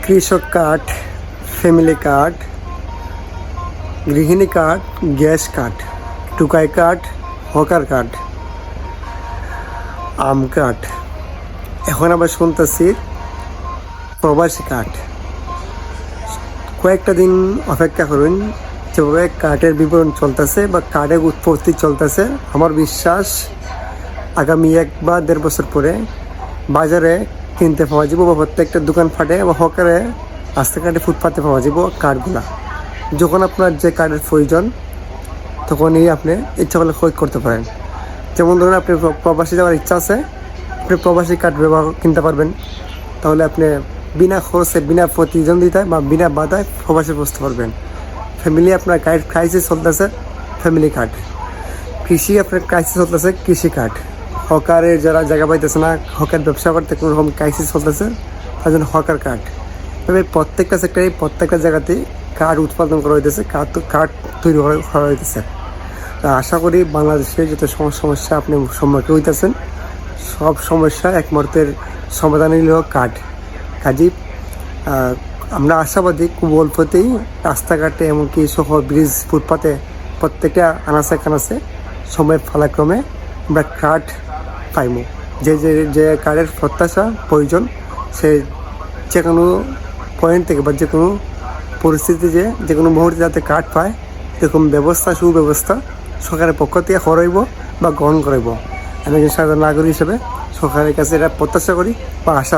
কৃষক card, family card, গৃহিণী card, gas card, টুকাই কার্ড, হকার কার্ড, আম কার্ড। এখন আবার শুনতেছি প্রবাসী কার্ড। কয়েকটা দিন অপেক্ষা করুন, যেভাবে কার্ডের বিবরণ চলতেছে বা কার্ডের উৎপত্তি চলতেছে, আমার বিশ্বাস আগামী 1 বা 1.5 বছর পরে বাজারে কিনতে পাওয়া যাব বা প্রত্যেকটা দোকান ফাটে বা হকারে রাস্তাঘাটে ফুটপাতে পাওয়া যাব কার্ডগুলা। যখন আপনার যে কার্ডের প্রয়োজন তখনই আপনি ইচ্ছা করলে খরিদ করতে পারেন। যেমন ধরুন আপনি প্রবাসী যাওয়ার ইচ্ছা আছে, আপনি প্রবাসী কার্ড ব্যবহার কিনতে পারবেন। তাহলে আপনি বিনা খরচে, বিনা প্রতিদ্বন্দ্বিতায় বা বিনা বাধায় প্রবাসে বসতে পারবেন। ফ্যামিলি আপনার ক্রাইসিস চলতেছে, ফ্যামিলি কার্ড। কৃষি আপনার ক্রাইসিস চলতেছে, কৃষি কার্ড। হকারের যারা জায়গা পাইতেছে না, হকার ব্যবসা করতে কোনো রকম ক্রাইসিস চলতেছে, তার জন্য হকার কার্ড। তবে প্রত্যেকটা সেক্টরে, প্রত্যেকটা জায়গাতেই কার্ড উৎপাদন করা হইতেছে, কার্ড তৈরি করা হইতেছে। তা আশা করি বাংলাদেশে যত সমস্যা আপনি সম্মুখীন হইতেছেন, সব সমস্যা এক মুহূর্তের সমাধান হইল কার্ড। কাজী আমরা আশাবাদী খুব অল্পতেই রাস্তাঘাটে, এমনকি শহর, ব্রিজ, ফুটপাতে প্রত্যেকটা আনাচে কানাচে সময় পালাক্রমে আমরা কার্ড পাইব। যে কার্ডের প্রত্যাশা প্রয়োজন, সে যে কোনো পয়েন্ট থেকে বা যে কোনো পরিস্থিতি, যে কোনো মুহূর্তে যাতে কার্ড পায়, এরকম ব্যবস্থা, সুব্যবস্থা সরকারের পক্ষ থেকে করাইব বা গ্রহণ করাইব। আমি একজন সাধারণ নাগরিক হিসেবে সরকারের কাছে এটা প্রত্যাশা করি বা আশা।